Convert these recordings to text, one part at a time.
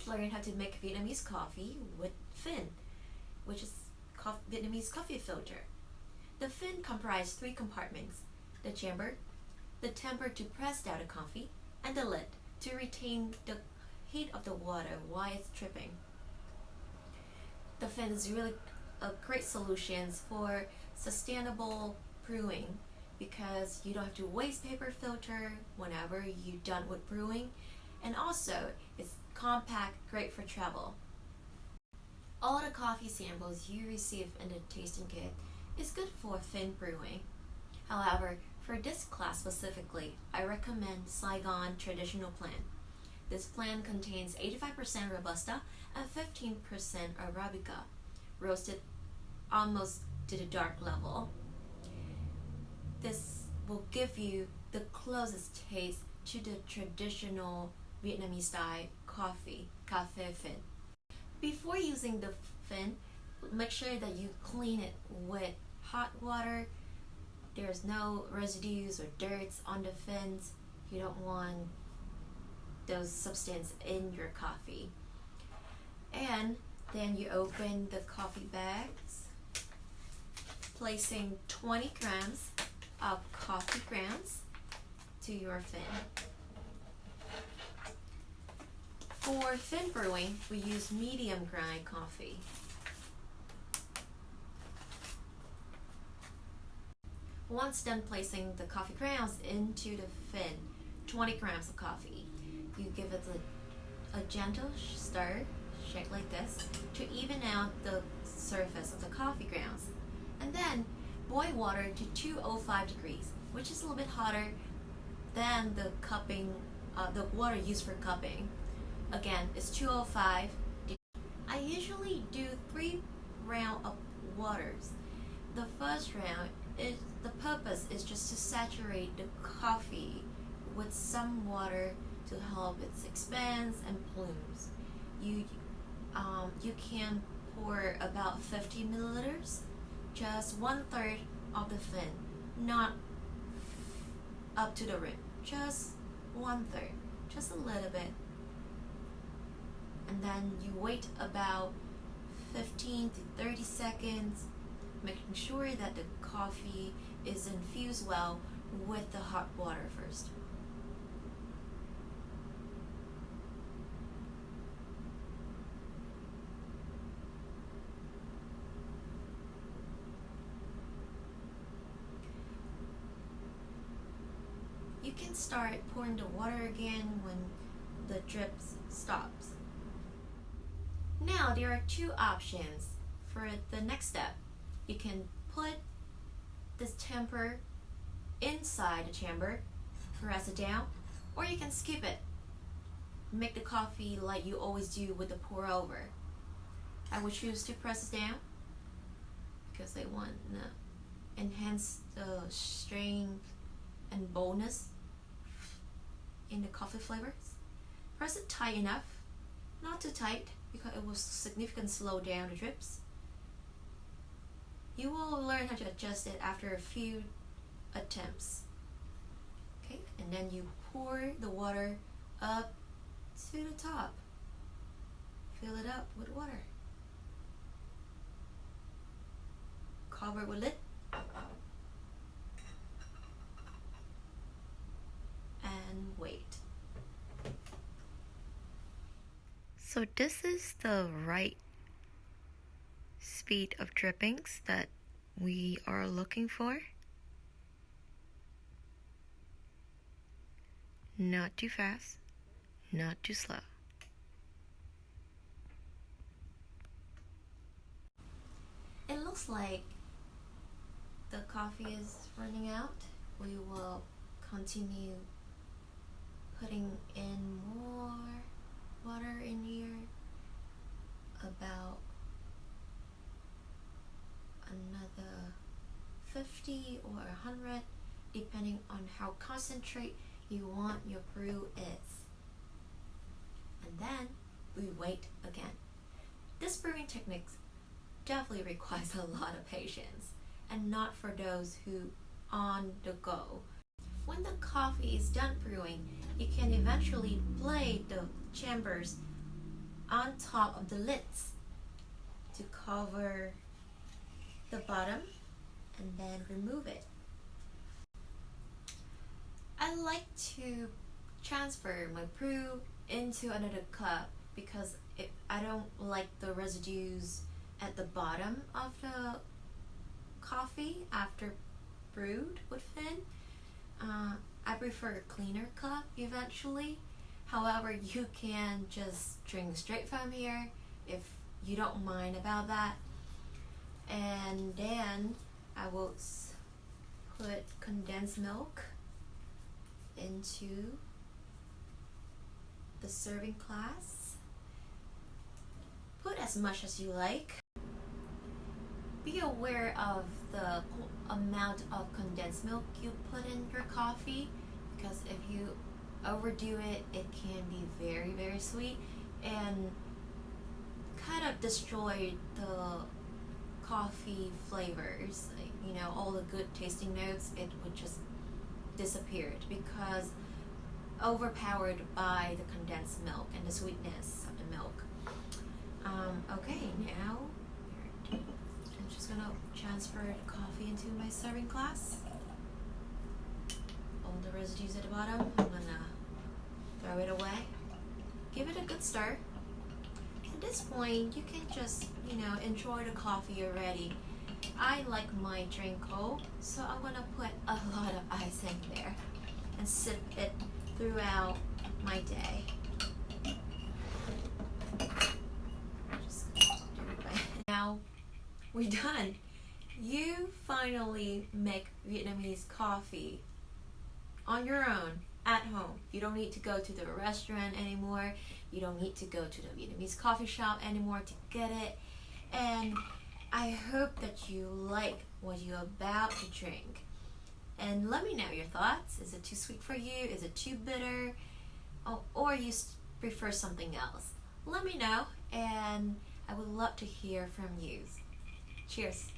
Let's learn how to make Vietnamese coffee with fin, which is Vietnamese coffee filter. The fin comprises three compartments: the chamber, the temper to press down the coffee, and the lid to retain the heat of the water while it's dripping. The fin is really a great solution for sustainable brewing because you don't have to waste paper filter whenever you're done with brewing, and also it's compact, great for travel. All the coffee samples you receive in the tasting kit is good for fin brewing. However, for this class specifically, I recommend Saigon Traditional Blend. This blend contains 85% Robusta and 15% Arabica, roasted almost to the dark level. This will give you the closest taste to the traditional Vietnamese style coffee, cafe fin. Before using the fin, make sure that you clean it with hot water. There's no residues or dirts on the fins. You don't want those substances in your coffee. And then you open the coffee bags, placing 20 grams of coffee grounds to your fin. For fin brewing, we use medium grind coffee. Once done placing the coffee grounds into the fin, 20 grams of coffee, you give it a gentle stir, shake like this, to even out the surface of the coffee grounds. And then boil water to 205 degrees, which is a little bit hotter than the cupping, the water used for cupping. Again, it's 205. I usually do 3 rounds of waters. The first round is the purpose is just to saturate the coffee with some water to help its expand and blooms. You can pour about 50 milliliters, just 1/3 of the fin, not up to the rim, just 1/3, just a little bit. And then you wait about 15 to 30 seconds, making sure that the coffee is infused well with the hot water first. You can start pouring the water again when the drip stops. Now there are 2 options for the next step. You can put this temper inside the chamber, press it down, or you can skip it. Make the coffee like you always do with the pour over. I would choose to press it down because I want to enhance the strength and boldness in the coffee flavors. Press it tight enough, not too tight because it will significantly slow down the drips. You will learn how to adjust it after a few attempts. Okay, and then you pour the water up to the top. Fill it up with water. Cover with lid. And wait. So this is the right speed of drippings that we are looking for. Not too fast, not too slow. It looks like the coffee is running out. We will continue putting in more water in here, about another 50 or 100, depending on how concentrate you want your brew is. And then we wait again. This brewing technique definitely requires a lot of patience, and not for those who on the go. When the coffee is done brewing, you can eventually blade the chambers on top of the lids to cover the bottom and then remove it. I like to transfer my brew into another cup because I don't like the residues at the bottom of the coffee after brewed with Fin. I prefer a cleaner cup eventually. However, you can just drink straight from here if you don't mind about that. And then I will put condensed milk into the serving glass. Put as much as you like. Be aware of the amount of condensed milk you put in your coffee, because if you overdo it, it can be very, very sweet and kind of destroy the coffee flavors. Like, you know, all the good tasting notes, it would just disappear because overpowered by the condensed milk and the sweetness of the milk. Okay, now I'm just gonna transfer the coffee into my serving glass. All the residues at the bottom, I'm gonna throw it away. Give it a good stir. At this point, you can just, you know, enjoy the coffee already. I like my drink cold, so I'm gonna put a lot of ice in there and sip it throughout my day. Now we're done. You finally make Vietnamese coffee on your own at home. You don't need to go to the restaurant anymore. You don't need to go to the Vietnamese coffee shop anymore to get it. And I hope that you like what you're about to drink. And let me know your thoughts. Is it too sweet for you? Is it too bitter? Or you prefer something else? Let me know, and I would love to hear from you. Cheers.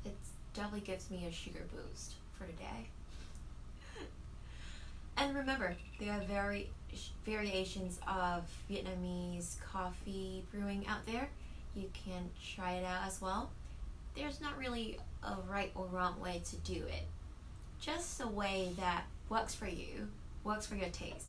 It definitely gives me a sugar boost for the day. And remember, there are variations of Vietnamese coffee brewing out there. You can try it out as well. There's not really a right or wrong way to do it. Just a way that works for you, works for your taste.